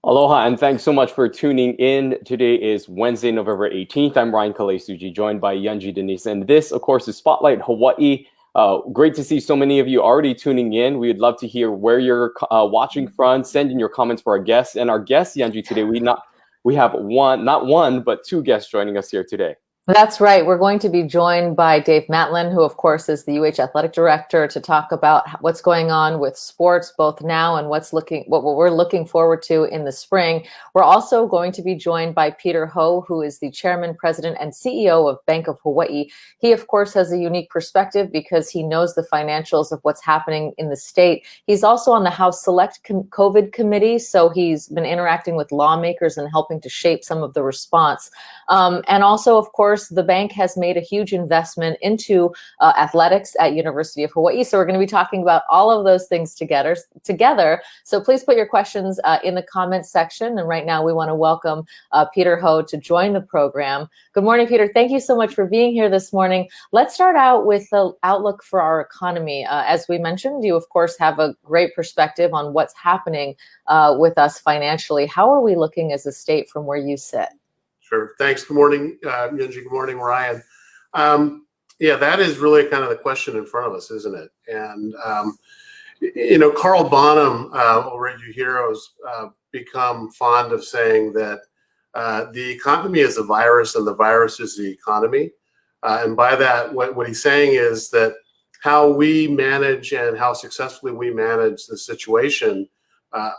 Aloha, and thanks so much for tuning in. Today is Wednesday, November 18th. I'm Ryan Kalesuji, joined by Yunji Denise. And this, of course, is Spotlight Hawaii. Great to see so many of you already tuning in. We'd love to hear where you're watching from. Send in your comments for our guests. And our guests, Yunji, today, we have not one, but two guests joining us here today. That's right. We're going to be joined by Dave Matlin, who, of course, is the UH Athletic Director, to talk about what's going on with sports, both now and what we're looking forward to in the spring. We're also going to be joined by Peter Ho, who is the Chairman, President, and CEO of Bank of Hawaii. He, of course, has a unique perspective because he knows the financials of what's happening in the state. He's also on the House Select COVID Committee, so he's been interacting with lawmakers and helping to shape some of the response. And also, of course, the bank has made a huge investment into athletics at University of Hawaii. So we're going to be talking about all of those things together. So please put your questions in the comments section. And right now we want to welcome Peter Ho to join the program. Good morning, Peter. Thank you so much for being here this morning. Let's start out with the outlook for our economy. As we mentioned, you, of course, have a great perspective on what's happening with us financially. How are we looking as a state from where you sit? Sure. Thanks. Good morning, Yunji. Good morning, Ryan. Yeah, that is really kind of the question in front of us, isn't it? And, Carl Bonham over at UHERO's become fond of saying that the economy is a virus and the virus is the economy. And by that, what he's saying is that how we manage and how successfully we manage the situation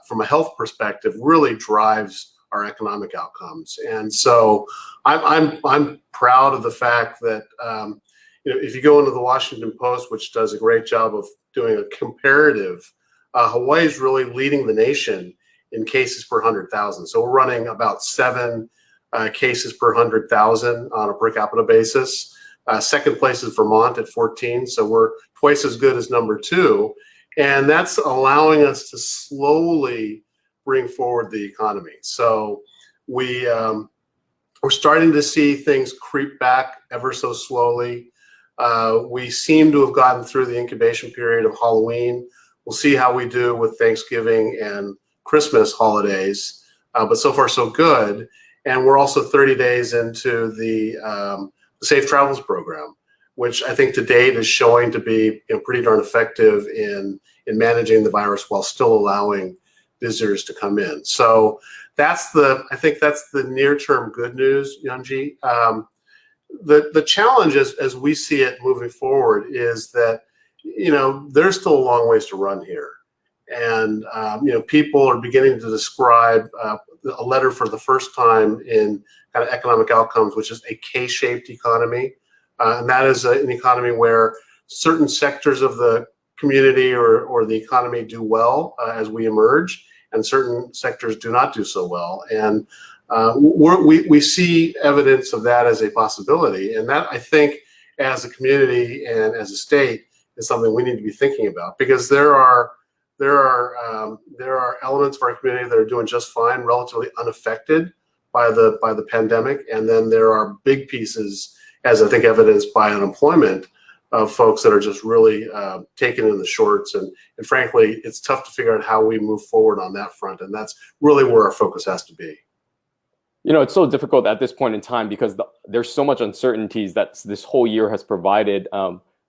from a health perspective really drives our economic outcomes. And so I'm proud of the fact that if you go into the Washington Post, which does a great job of doing a comparative, Hawaii is really leading the nation in cases per 100,000. So we're running about 7 cases per 100,000 on a per capita basis. Second place is Vermont at 14. So we're twice as good as number 2. And that's allowing us to slowly bring forward the economy. So we're starting to see things creep back ever so slowly. We seem to have gotten through the incubation period of Halloween. We'll see how we do with Thanksgiving and Christmas holidays, but so far so good. And we're also 30 days into the Safe Travels program, which I think to date is showing to be pretty darn effective in managing the virus while still allowing visitors to come in. So I think that's the near-term good news, Yunji. The challenge as we see it moving forward is that, there's still a long ways to run here. And, people are beginning to describe a letter for the first time in kind of economic outcomes, which is a K-shaped economy. And that is an economy where certain sectors of the community or the economy do well as we emerge, and certain sectors do not do so well. And we see evidence of that as a possibility. And that, I think, as a community and as a state, is something we need to be thinking about, because there are elements of our community that are doing just fine, relatively unaffected by the pandemic, and then there are big pieces, as I think evidenced by unemployment, of folks that are just really taken in the shorts, and frankly, it's tough to figure out how we move forward on that front, and that's really where our focus has to be. It's so difficult at this point in time because there's so much uncertainties that this whole year has provided.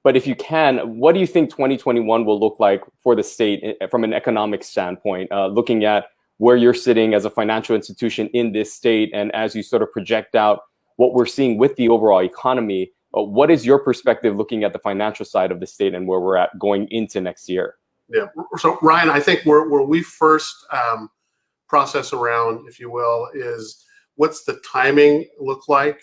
But if you can, what do you think 2021 will look like for the state from an economic standpoint, looking at where you're sitting as a financial institution in this state, and as you sort of project out what we're seeing with the overall economy? What is your perspective looking at the financial side of the state and where we're at going into next year? Yeah. So Ryan, I think where we first process around, if you will, is what's the timing look like?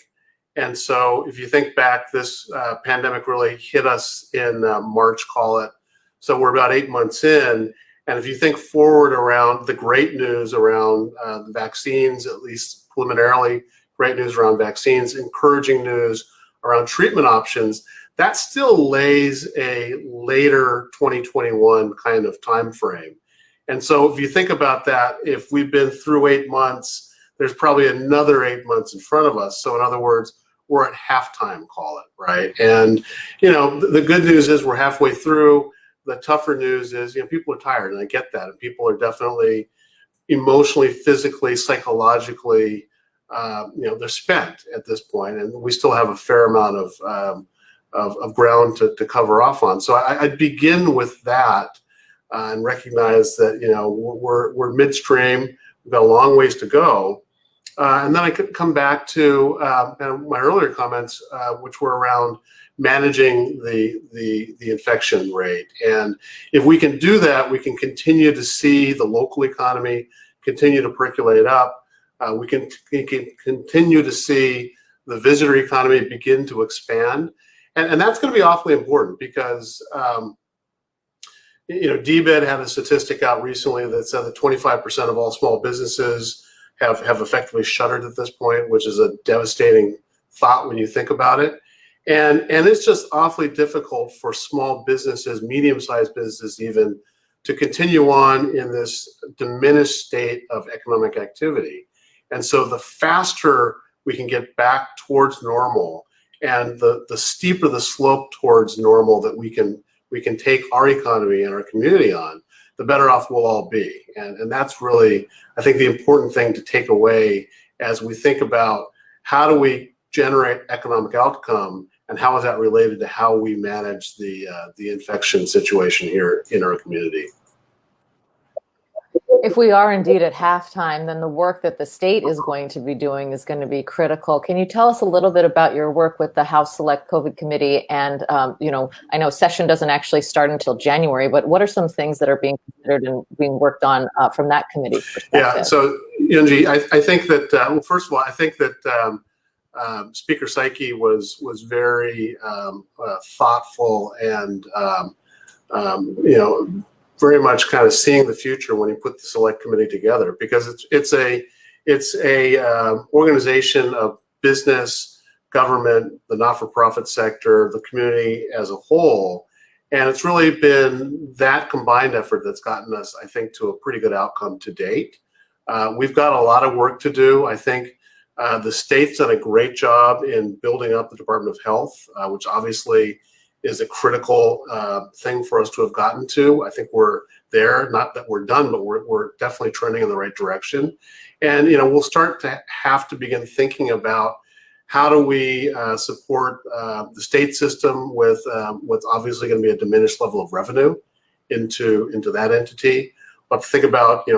And so if you think back, this pandemic really hit us in March, call it. So we're about 8 months in. And if you think forward around the great news around the vaccines, at least preliminarily, great news around vaccines, encouraging news around treatment options, that still lays a later 2021 kind of time frame. And so if you think about that, if we've been through 8 months, there's probably another 8 months in front of us. So in other words, we're at halftime, call it, right? And, the good news is we're halfway through. The tougher news is, people are tired, and I get that. And people are definitely emotionally, physically, psychologically, they're spent at this point, and we still have a fair amount of ground to cover off on. So I'd begin with that and recognize that we're midstream. We've got a long ways to go, and then I could come back to kind of my earlier comments, which were around managing the infection rate. And if we can do that, we can continue to see the local economy continue to percolate up. We can continue to see the visitor economy begin to expand. And that's going to be awfully important because, DBED had a statistic out recently that said that 25% of all small businesses have effectively shuttered at this point, which is a devastating thought when you think about it. And it's just awfully difficult for small businesses, medium-sized businesses even, to continue on in this diminished state of economic activity. And so the faster we can get back towards normal, and the steeper the slope towards normal that we can take our economy and our community on, the better off we'll all be. And that's really, I think, the important thing to take away as we think about how do we generate economic outcome, and how is that related to how we manage the infection situation here in our community. If we are indeed at halftime, then the work that the state is going to be doing is going to be critical. Can you tell us a little bit about your work with the House Select COVID Committee? And, I know session doesn't actually start until January, but what are some things that are being considered and being worked on from that committee's perspective? Yeah, so, Yunji, I think that, well, first of all, I think that Speaker Psyche was very thoughtful and, very much kind of seeing the future when he put the select committee together, because it's a organization of business, government, the not-for-profit sector, the community as a whole, and it's really been that combined effort that's gotten us, I think, to a pretty good outcome to date. We've got a lot of work to do. I think the state's done a great job in building up the Department of Health, which obviously is a critical thing for us to have gotten to. I think we're there, not that we're done, but we're definitely trending in the right direction. And we'll start to have to begin thinking about how do we support the state system with what's obviously going to be a diminished level of revenue into that entity. But think about,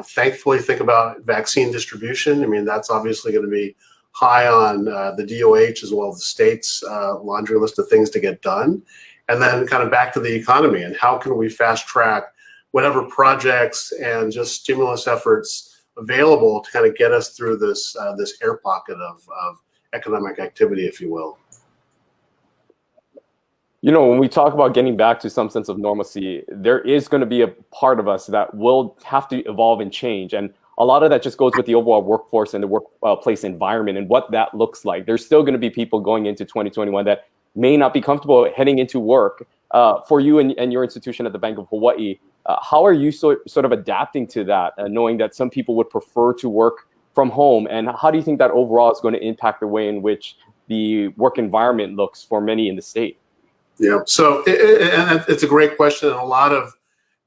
thankfully think about vaccine distribution. I mean, that's obviously going to be high on the DOH as well as the state's laundry list of things to get done. And then kind of back to the economy and how can we fast track whatever projects and just stimulus efforts available to kind of get us through this air pocket of economic activity, if you will. When we talk about getting back to some sense of normalcy, there is going to be a part of us that will have to evolve and change. And a lot of that just goes with the overall workforce and the workplace environment and what that looks like. There's still going to be people going into 2021 that may not be comfortable heading into work. For you and your institution at the Bank of Hawaii, how are you sort of adapting to that, knowing that some people would prefer to work from home? And how do you think that overall is going to impact the way in which the work environment looks for many in the state? Yeah, so and it's a great question, and a lot of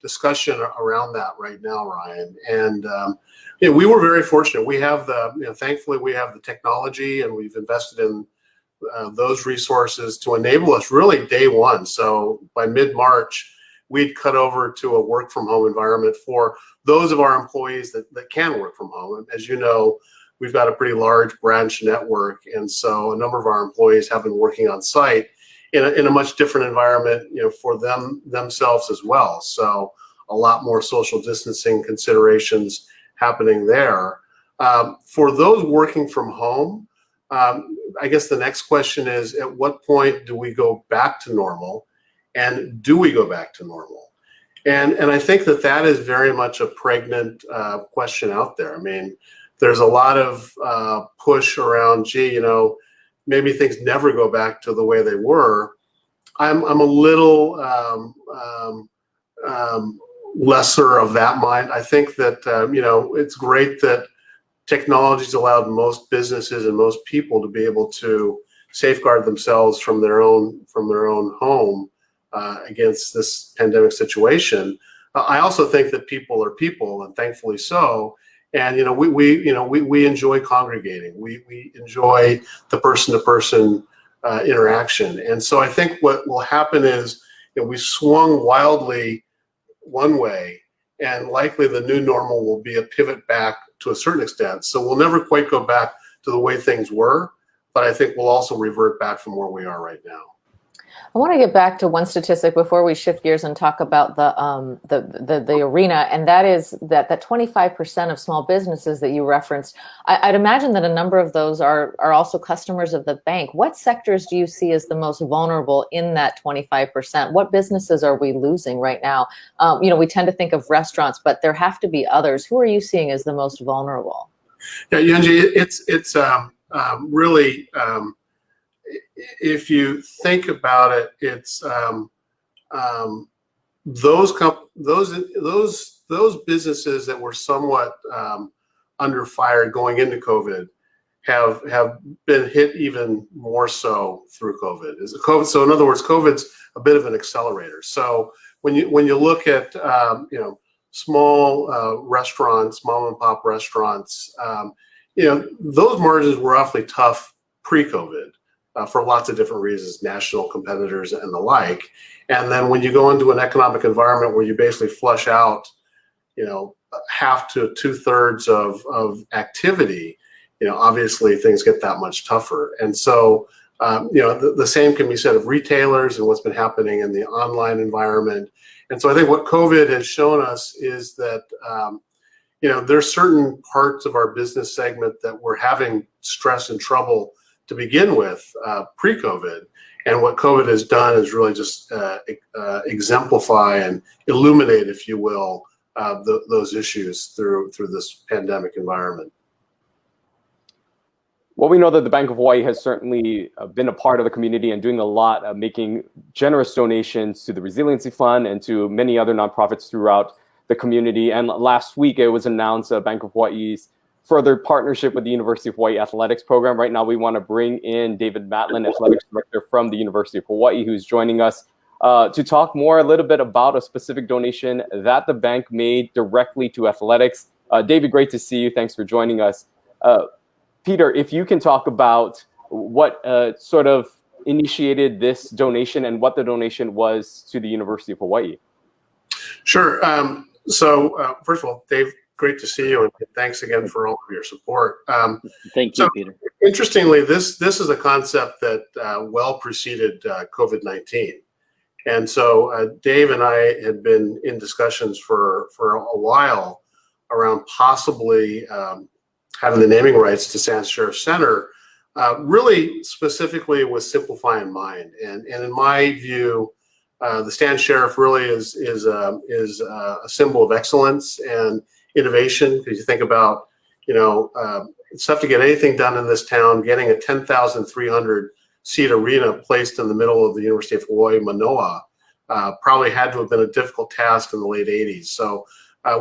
discussion around that right now, Ryan. And we were very fortunate. We have thankfully we have the technology, and we've invested in those resources to enable us really day one. So by mid-March, we'd cut over to a work from home environment for those of our employees that can work from home. And as you know, we've got a pretty large branch network, and so a number of our employees have been working on site in a much different environment, for themselves as well. So a lot more social distancing considerations happening there. For those working from home, I guess the next question is, at what point do we go back to normal, and do we go back to normal? And I think that is very much a pregnant question out there. I mean, there's a lot of push around, maybe things never go back to the way they were. I'm a little lesser of that mind. I think that it's great that technology's allowed most businesses and most people to be able to safeguard themselves from their own home against this pandemic situation. I also think that people are people, and thankfully so. And we enjoy congregating. We enjoy the person-to-person interaction. And so I think what will happen is we swung wildly one way, and likely the new normal will be a pivot back to a certain extent. So we'll never quite go back to the way things were, but I think we'll also revert back from where we are right now. I want to get back to one statistic before we shift gears and talk about the arena, and that is that 25% of small businesses that you referenced. I'd imagine that a number of those are also customers of the bank. What sectors do you see as the most vulnerable in that 25%? What businesses are we losing right now? We tend to think of restaurants, but there have to be others. Who are you seeing as the most vulnerable? Yeah, Yunji, it's really. If you think about it, it's those businesses that were somewhat under fire going into COVID have been hit even more so through COVID. So in other words, COVID's a bit of an accelerator. So when you look at small restaurants, mom and pop restaurants, those margins were awfully tough pre-COVID. For lots of different reasons, national competitors and the like. And then when you go into an economic environment where you basically flush out, half to 2/3 of activity, obviously things get that much tougher. And so, the same can be said of retailers and what's been happening in the online environment. And so I think what COVID has shown us is that, there's certain parts of our business segment that were having stress and trouble to begin with pre-COVID, and what COVID has done is really just exemplify and illuminate, if you will, those issues through this pandemic environment. Well, we know that the Bank of Hawaii has certainly been a part of the community and doing a lot, making generous donations to the Resiliency Fund and to many other nonprofits throughout the community. And last week, it was announced Bank of Hawaii's further partnership with the University of Hawaii Athletics Program. Right now, we want to bring in David Matlin, Athletics Director from the University of Hawaii, who's joining us to talk more a little bit about a specific donation that the bank made directly to athletics. David, great to see you. Thanks for joining us. Peter, if you can talk about what sort of initiated this donation and what the donation was to the University of Hawaii. Sure. So first of all, Dave, great to see you, and thanks again for all of your support. Thank you, Peter. Interestingly, this is a concept that well preceded COVID-19. And so Dave and I had been in discussions for a while around possibly having the naming rights to San Sheriff Center, really specifically with Simplify in mind. And in my view, the Stan Sheriff really is a symbol of excellence and innovation. Because you think about, it's tough to get anything done in this town. Getting a 10,300 seat arena placed in the middle of the University of Hawaii, Manoa, probably had to have been a difficult task in the late 80s. So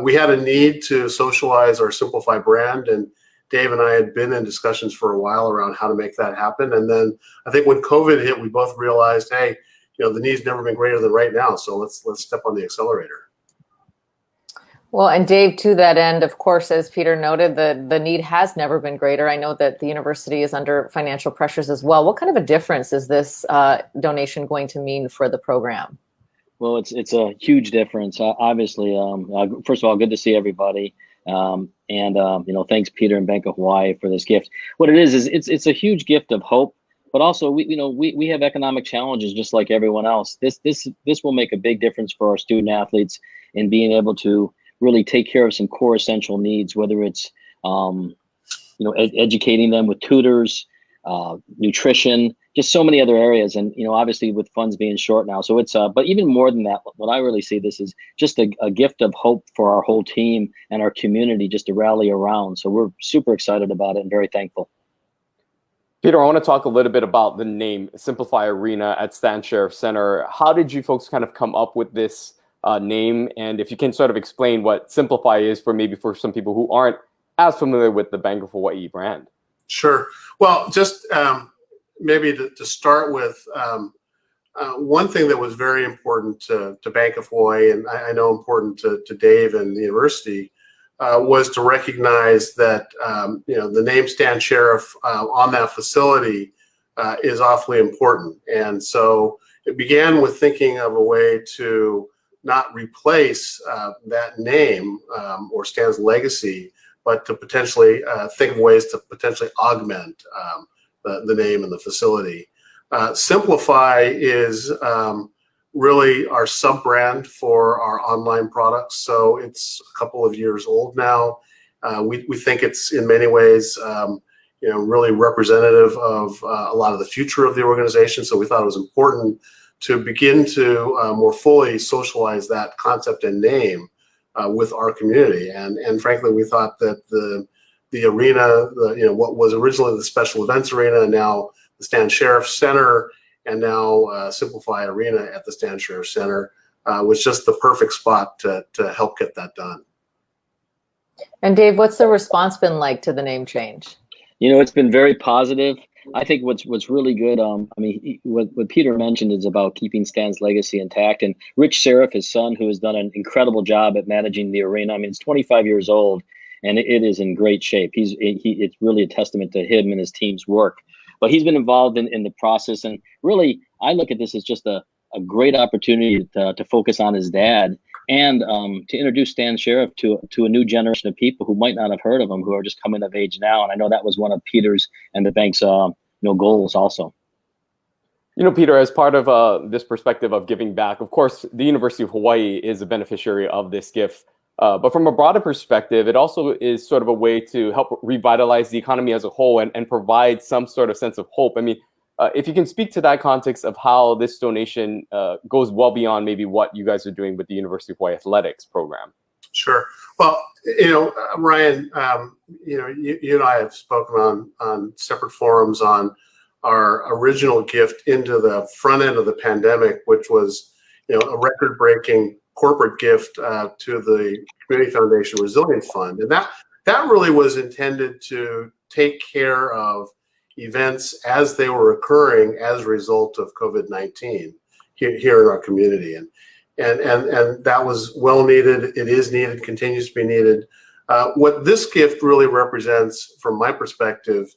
we had a need to socialize our Simplify brand, and Dave and I had been in discussions for a while around how to make that happen. And then I think when COVID hit, we both realized, hey, the need's never been greater than right now. So let's step on the accelerator. Well, and Dave, to that end, of course, as Peter noted, the need has never been greater. I know that the university is under financial pressures as well. What kind of a difference is this donation going to mean for the program? Well, it's a huge difference. Obviously, first of all, good to see everybody. Thanks, Peter and Bank of Hawaii, for this gift. What it is it's a huge gift of hope, but also we have economic challenges just like everyone else. This will make a big difference for our student athletes in being able to really take care of some core essential needs, whether it's educating them with tutors, nutrition, just so many other areas. And obviously with funds being short now, so it's but even more than that, what I really see this is just a gift of hope for our whole team and our community just to rally around. So we're super excited about it and very thankful. Peter, I want to talk a little bit about the name Simplify Arena at Stan Sheriff Center. How did you folks kind of come up with this name? And if you can sort of explain what Simplify is for some people who aren't as familiar with the Bank of Hawaii brand. Sure. Well, just maybe to start with, one thing that was very important to Bank of Hawaii, and I know important to Dave and the university, was to recognize that the name Stan Sheriff on that facility is awfully important. And so it began with thinking of a way to not replace that name or Stan's legacy, but to potentially think of ways to potentially augment the name and the facility. Simplify is really our sub-brand for our online products. So it's a couple of years old now. We think it's in many ways really representative of a lot of the future of the organization. So we thought it was important to begin to more fully socialize that concept and name with our community. And frankly, we thought that the arena, what was originally the Special Events Arena, and now the Stan Sheriff Center, and now Simplify Arena at the Stan Sheriff Center, was just the perfect spot to help get that done. And Dave, what's the response been like to the name change? It's been very positive. I think what's really good, what Peter mentioned is about keeping Stan's legacy intact. And Rich Sheriff, his son, who has done an incredible job at managing the arena. It's 25 years old, and it is in great shape. It's really a testament to him and his team's work. But he's been involved in the process, and really, I look at this as just a great opportunity to focus on his dad and to introduce Stan Sheriff to a new generation of people who might not have heard of him, who are just coming of age now. And I know that was one of Peter's and the bank's goals also. Peter, as part of this perspective of giving back, of course, the University of Hawaii is a beneficiary of this gift. But from a broader perspective, it also is sort of a way to help revitalize the economy as a whole and provide some sort of sense of hope. If you can speak to that context of how this donation goes well beyond maybe what you guys are doing with the University of Hawaii Athletics program. Sure. Well, Ryan, you and I have spoken on separate forums on our original gift into the front end of the pandemic, which was, a record-breaking corporate gift to the Community Foundation Resilience Fund. And that really was intended to take care of events as they were occurring as a result of COVID-19 here in our community. And that was well needed. It is needed, continues to be needed. What this gift really represents, from my perspective,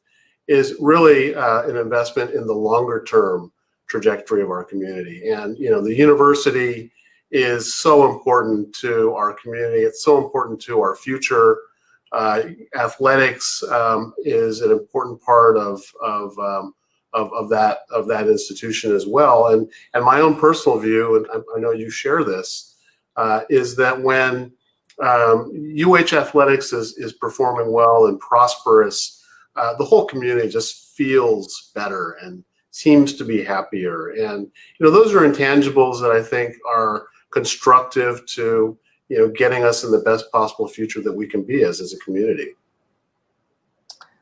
is really an investment in the longer term trajectory of our community. And, the university is so important to our community. It's so important to our future. Athletics is an important part of that institution as well. And my own personal view, and I know you share this, is that when UH Athletics is performing well and prosperous, the whole community just feels better and seems to be happier. And those are intangibles that I think are constructive to getting us in the best possible future that we can be as a community.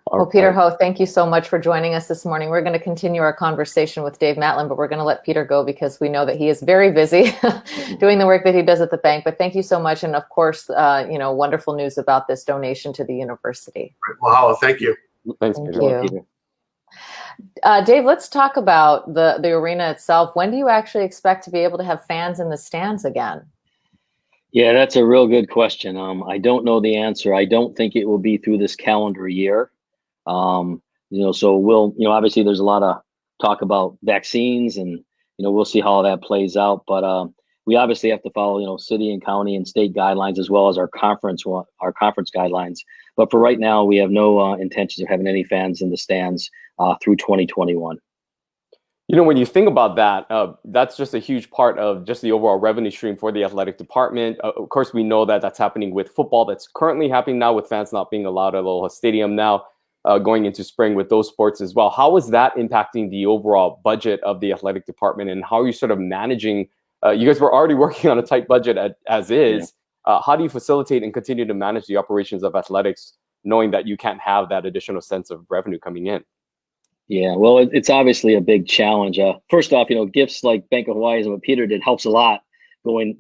Well, Peter Ho, thank you so much for joining us this morning. We're going to continue our conversation with Dave Matlin, but we're going to let Peter go because we know that he is very busy doing the work that he does at the bank. But thank you so much. And of course, wonderful news about this donation to the university. Mahalo. Thank you. Thanks, Peter. Dave, let's talk about the arena itself. When do you actually expect to be able to have fans in the stands again? Yeah, that's a real good question. I don't know the answer. I don't think it will be through this calendar year. So we'll, obviously there's a lot of talk about vaccines and, we'll see how that plays out. But we obviously have to follow, city and county and state guidelines as well as our conference guidelines. But for right now, we have no intentions of having any fans in the stands through 2021. When you think about that, that's just a huge part of just the overall revenue stream for the athletic department. Of course, we know that that's happening with football. That's currently happening now with fans not being allowed at Aloha Stadium now, going into spring with those sports as well. How is that impacting the overall budget of the athletic department, and how are you sort of managing? You guys were already working on a tight budget as is. Yeah. How do you facilitate and continue to manage the operations of athletics, knowing that you can't have that additional sense of revenue coming in? Yeah, well, it's obviously a big challenge. First off, gifts like Bank of Hawaii and what Peter did helps a lot going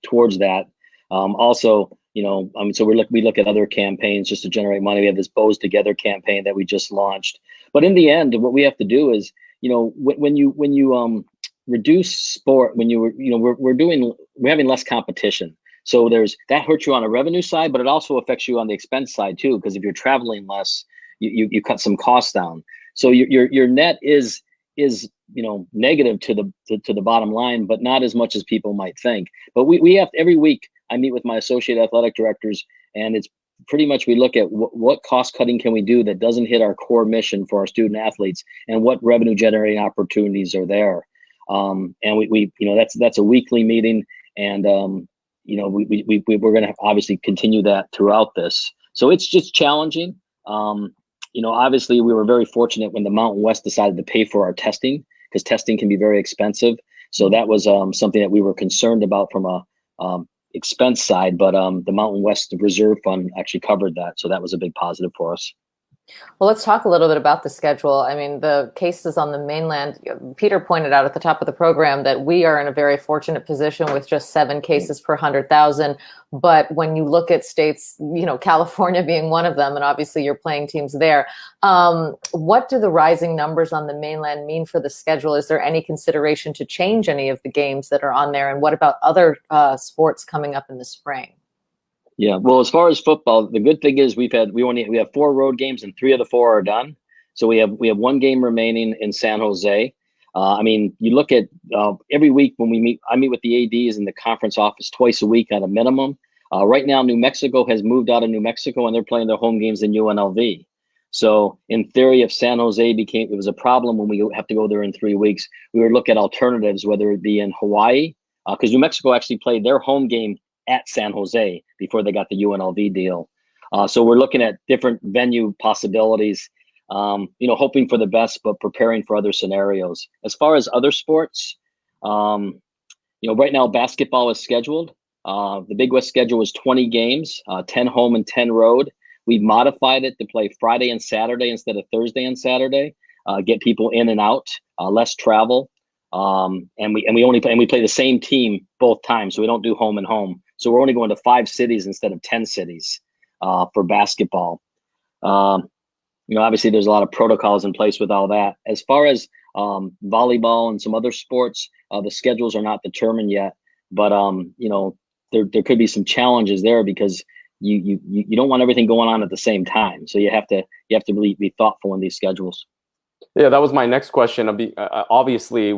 towards that. Also, so we look at other campaigns just to generate money. We have this Bows Together campaign that we just launched. But in the end, what we have to do is, when you reduce sport when we're having less competition. So that hurts you on the revenue side, but it also affects you on the expense side too, because if you're traveling less, you cut some costs down. So your net is negative to the bottom line, but not as much as people might think. But we have every week I meet with my associate athletic directors, and it's pretty much we look at what cost cutting can we do that doesn't hit our core mission for our student athletes, and what revenue generating opportunities are there. And we that's a weekly meeting, and we're going to obviously continue that throughout this. So it's just challenging. Obviously we were very fortunate when the Mountain West decided to pay for our testing, because testing can be very expensive. So that was something that we were concerned about from a expense side, but the Mountain West Reserve Fund actually covered that. So that was a big positive for us. Well, let's talk a little bit about the schedule. I mean, the cases on the mainland, Peter pointed out at the top of the program that we are in a very fortunate position with just 7 cases per 100,000. But when you look at states, California being one of them, and obviously you're playing teams there, what do the rising numbers on the mainland mean for the schedule? Is there any consideration to change any of the games that are on there? And what about other sports coming up in the spring? Yeah, well, as far as football, the good thing is we have 4 road games, and 3 of the 4 are done. So we have 1 game remaining in San Jose. You look at every week when I meet with the ADs in the conference office twice a week at a minimum. Right now, New Mexico has moved out of New Mexico, and they're playing their home games in UNLV. So in theory, if San Jose it was a problem when we have to go there in 3 weeks, we would look at alternatives, whether it be in Hawaii, because New Mexico actually played their home game at San Jose before they got the UNLV deal. So we're looking at different venue possibilities, hoping for the best, but preparing for other scenarios. As far as other sports, right now basketball is scheduled. The Big West schedule is 20 games, 10 home and 10 road. We've modified it to play Friday and Saturday instead of Thursday and Saturday, get people in and out, less travel. And we play the same team both times, so we don't do home and home. So we're only going to 5 cities instead of 10 cities for basketball. Obviously there's a lot of protocols in place with all that. As far as volleyball and some other sports, the schedules are not determined yet, but there could be some challenges there, because you don't want everything going on at the same time. So you have to really be thoughtful in these schedules. Yeah, that was my next question. Obviously,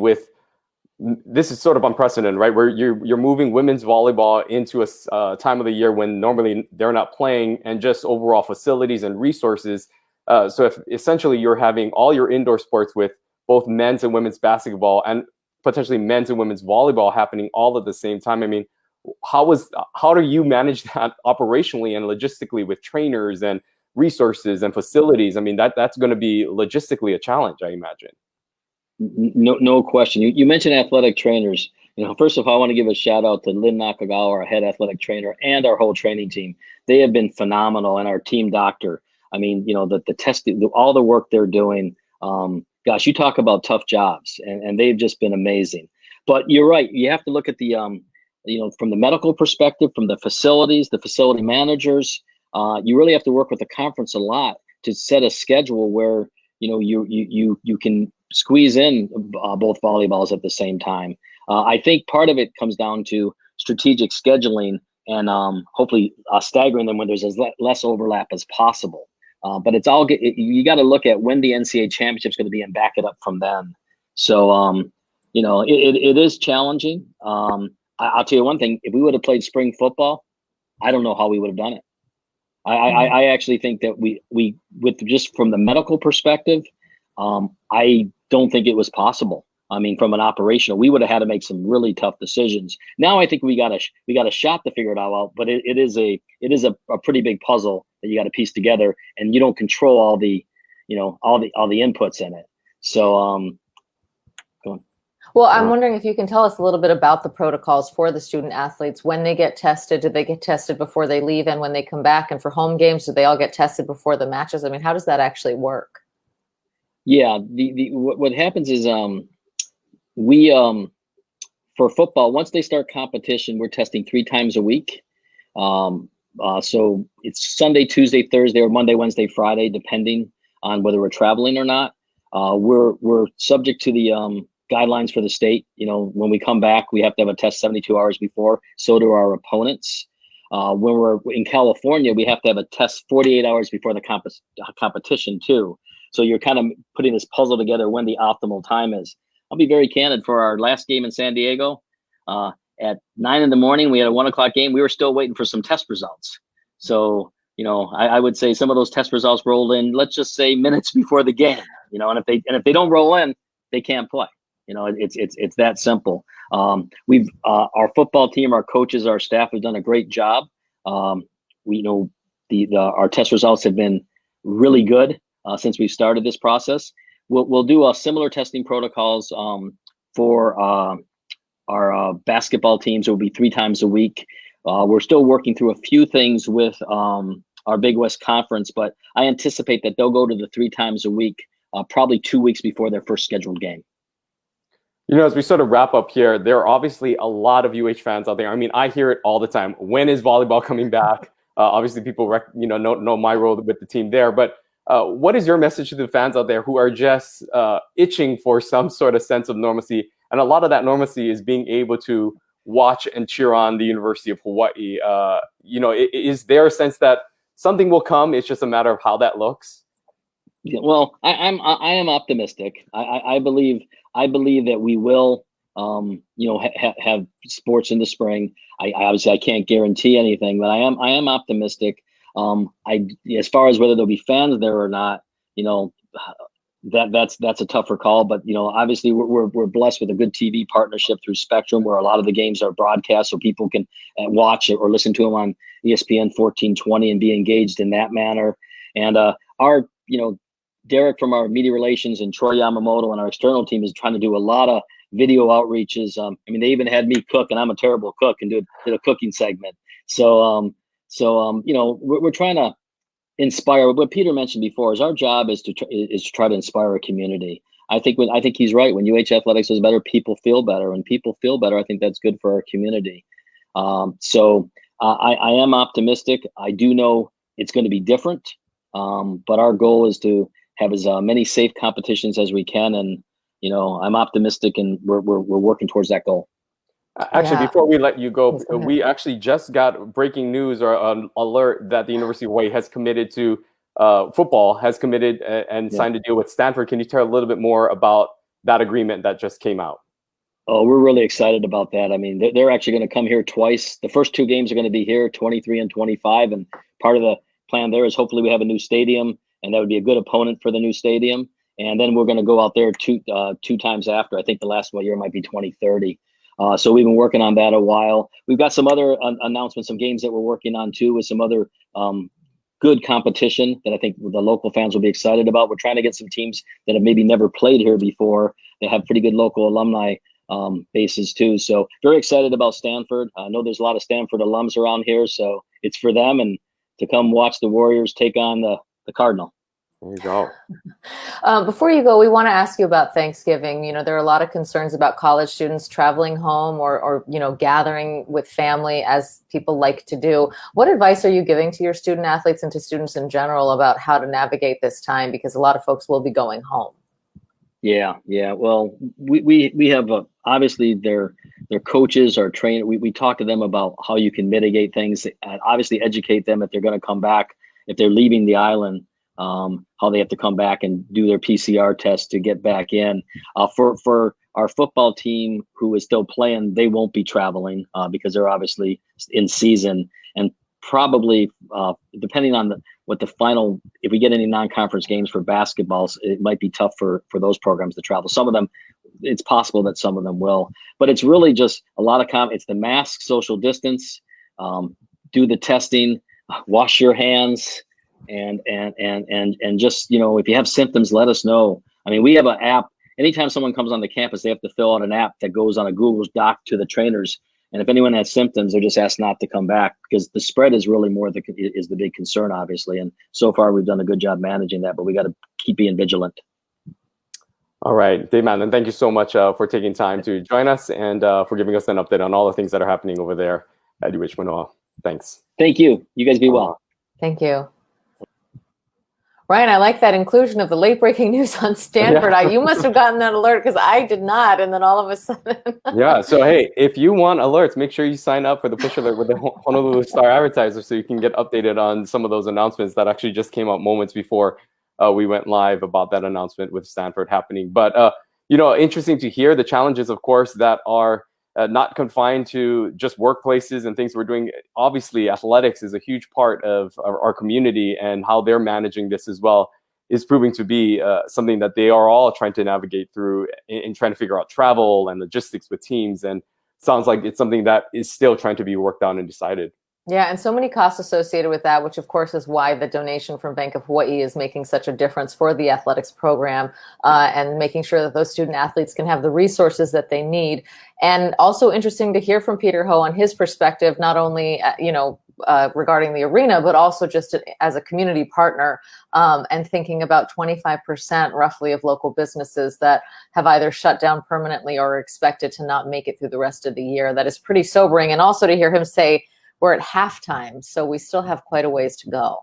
this is sort of unprecedented, right? Where you're moving women's volleyball into a time of the year when normally they're not playing, and just overall facilities and resources. So if essentially you're having all your indoor sports with both men's and women's basketball and potentially men's and women's volleyball happening all at the same time, how do you manage that operationally and logistically with trainers and resources and facilities? That's going to be logistically a challenge, I imagine. No question. You mentioned athletic trainers. First of all, I want to give a shout out to Lynn Nakagawa, our head athletic trainer, and our whole training team. They have been phenomenal, and our team doctor. The testing, all the work they're doing. Gosh, you talk about tough jobs, and they've just been amazing. But you're right. You have to look at the from the medical perspective, from the facilities, the facility managers. You really have to work with the conference a lot to set a schedule where you can squeeze in both volleyballs at the same time. I think part of it comes down to strategic scheduling and hopefully staggering them when there's as less overlap as possible. But you got to look at when the NCAA championship is going to be and back it up from then. So it is challenging. I'll tell you one thing: if we would have played spring football, I don't know how we would have done it. I actually think that we with just from the medical perspective, I don't think it was possible. From an operational, we would have had to make some really tough decisions. Now I think we got a shot to figure it all out, but it is a pretty big puzzle that you got to piece together, and you don't control all the inputs in it. So go on. Well, I'm wondering if you can tell us a little bit about the protocols for the student athletes. When they get tested, do they get tested before they leave and when they come back? And for home games, do they all get tested before the matches? How does that actually work? Yeah, what happens is we for football, once they start competition, we're testing 3 times a week. So it's Sunday, Tuesday, Thursday, or Monday, Wednesday, Friday, depending on whether we're traveling or not. We're subject to the guidelines for the state. When we come back, we have to have a test 72 hours before. So do our opponents. When we're in California, we have to have a test 48 hours before the competition too. So you're kind of putting this puzzle together when the optimal time is. I'll be very candid. For our last game in San Diego, at 9 in the morning, we had a 1 o'clock game. We were still waiting for some test results. So, I would say some of those test results rolled in, let's just say minutes before the game, and if they don't roll in, they can't play. It's that simple. Our football team, our coaches, our staff have done a great job. Our test results have been really good since we've started this process. We'll do similar testing protocols for our basketball teams. It will be 3 times a week. We're still working through a few things with our Big West Conference, but I anticipate that they'll go to the 3 times a week, probably 2 weeks before their first scheduled game. As we sort of wrap up here, there are obviously a lot of UH fans out there. I mean, I hear it all the time. When is volleyball coming back? Obviously, people know my role with the team there. But what is your message to the fans out there who are just itching for some sort of sense of normalcy? And a lot of that normalcy is being able to watch and cheer on the University of Hawaii. Is there a sense that something will come? It's just a matter of how that looks. Yeah, well, I am optimistic. I believe that we will, have sports in the spring. I obviously can't guarantee anything, but I am optimistic. As far as whether there'll be fans there or not, that's a tougher call. But obviously we're blessed with a good TV partnership through Spectrum, where a lot of the games are broadcast, so people can watch it or listen to them on ESPN 1420 and be engaged in that manner. And our Derek from our media relations and Troy Yamamoto and our external team is trying to do a lot of video outreaches. They even had me cook, and I'm a terrible cook, and did a cooking segment. So we're trying to inspire. What Peter mentioned before is our job is to try to inspire a community. I think he's right. When UH athletics is better, people feel better. When people feel better, I think that's good for our community. So I am optimistic. I do know it's going to be different, but our goal is to have as many safe competitions as we can, and I'm optimistic, and we're working towards that goal. Actually, before we let you go, we actually just got breaking news or an alert that the University of Hawaii has committed to football, has committed and signed a deal with Stanford. Can you tell a little bit more about that agreement that just came out? Oh, we're really excited about that. I mean, they're actually going to come here twice. The first 2 games are going to be here, 23 and 25, and part of the plan there is hopefully we have a new stadium, and that would be a good opponent for the new stadium. And then we're going to go out there two times after. I think the last year might be 2030. So we've been working on that a while. We've got some other announcements, some games that we're working on too, with some other good competition that I think the local fans will be excited about. We're trying to get some teams that have maybe never played here before. They have pretty good local alumni bases too. So very excited about Stanford. I know there's a lot of Stanford alums around here, so it's for them and to come watch the Warriors take on the Cardinal. There you go. Before you go, we want to ask you about Thanksgiving. There are a lot of concerns about college students traveling home or gathering with family, as people like to do. What advice are you giving to your student athletes and to students in general about how to navigate this time? Because a lot of folks will be going home. Yeah. Well, we have obviously their coaches are trained. We talk to them about how you can mitigate things, and obviously educate them if they're going to come back, if they're leaving the island. How they have to come back and do their PCR test to get back in. For our football team who is still playing, they won't be traveling because they're obviously in season, and probably depending on what the final, if we get any non-conference games for basketballs, it might be tough for those programs to travel. Some of them, it's possible that some of them will, but it's really just a lot of it's the mask, social distance, do the testing, wash your hands. And just, if you have symptoms, let us know. I mean, we have an app. Anytime someone comes on the campus, they have to fill out an app that goes on a Google Doc to the trainers. And if anyone has symptoms, they're just asked not to come back, because the spread is really is the big concern, obviously. And so far, we've done a good job managing that, but we got to keep being vigilant. All right, Dave Matlin, thank you so much for taking time to join us and for giving us an update on all the things that are happening over there at UH Manoa. Thanks. Thank you. You guys be well. Thank you. Ryan, I like that inclusion of the late breaking news on Stanford. Yeah. You must have gotten that alert because I did not. And then all of a sudden. Yeah. So, hey, if you want alerts, make sure you sign up for the push alert with the Honolulu Star-Advertiser so you can get updated on some of those announcements that actually just came out moments before we went live about that announcement with Stanford happening. But, interesting to hear the challenges, of course, that are not confined to just workplaces and things we're doing. Obviously, athletics is a huge part of our community, and how they're managing this as well is proving to be something that they are all trying to navigate through in trying to figure out travel and logistics with teams. And sounds like it's something that is still trying to be worked out and decided. Yeah, and so many costs associated with that, which of course is why the donation from Bank of Hawaii is making such a difference for the athletics program and making sure that those student athletes can have the resources that they need. And also interesting to hear from Peter Ho on his perspective, not only, regarding the arena, but also just as a community partner and thinking about 25% roughly of local businesses that have either shut down permanently or are expected to not make it through the rest of the year. That is pretty sobering. And also to hear him say, we're at halftime, so we still have quite a ways to go.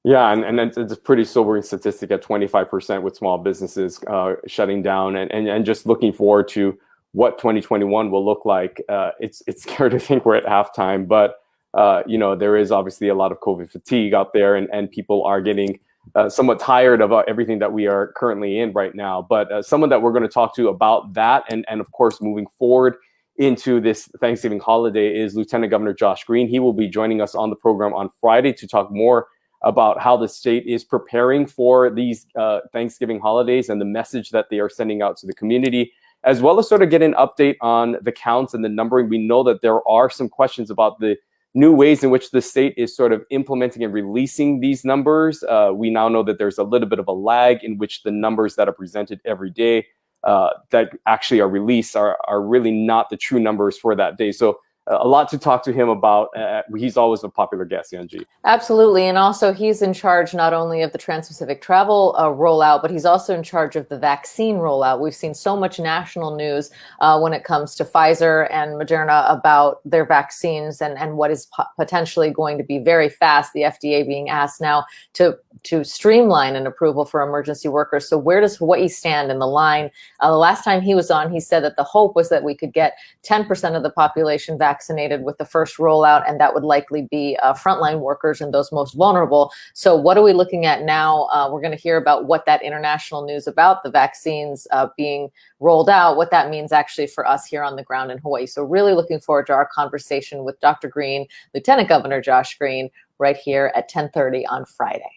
Yeah, and it's a pretty sobering statistic at 25% with small businesses shutting down, and just looking forward to what 2021 will look like. It's scary to think we're at halftime, but there is obviously a lot of COVID fatigue out there, and people are getting somewhat tired of everything that we are currently in right now. But someone that we're going to talk to about that, and of course moving forward into this Thanksgiving holiday, is Lieutenant Governor Josh Green. He will be joining us on the program on Friday to talk more about how the state is preparing for these Thanksgiving holidays and the message that they are sending out to the community, as well as sort of get an update on the counts and the numbering. We know that there are some questions about the new ways in which the state is sort of implementing and releasing these numbers. We now know that there's a little bit of a lag in which the numbers that are presented every day that actually are released are really not the true numbers for that day. So a lot to talk to him about. He's always a popular guest, Yanji. Absolutely. And also he's in charge not only of the Trans-Pacific travel rollout, but he's also in charge of the vaccine rollout. We've seen so much national news when it comes to Pfizer and Moderna about their vaccines and what is potentially going to be very fast. The FDA being asked now to streamline an approval for emergency workers. So where does Hawaii stand in the line? The last time he was on, he said that the hope was that we could get 10% of the population vaccinated with the first rollout, and that would likely be frontline workers and those most vulnerable. So what are we looking at now? We're going to hear about what that international news about the vaccines being rolled out, what that means actually for us here on the ground in Hawaii. So really looking forward to our conversation with Dr. Green, Lieutenant Governor Josh Green, right here at 10:30 on Friday.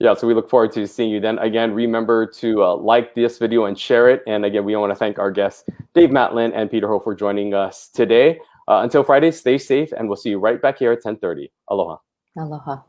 Yeah, so we look forward to seeing you then. Again, remember to like this video and share it. And again, we want to thank our guests, Dave Matlin and Peter Ho, for joining us today. Until Friday, stay safe, and we'll see you right back here at 10:30. Aloha. Aloha.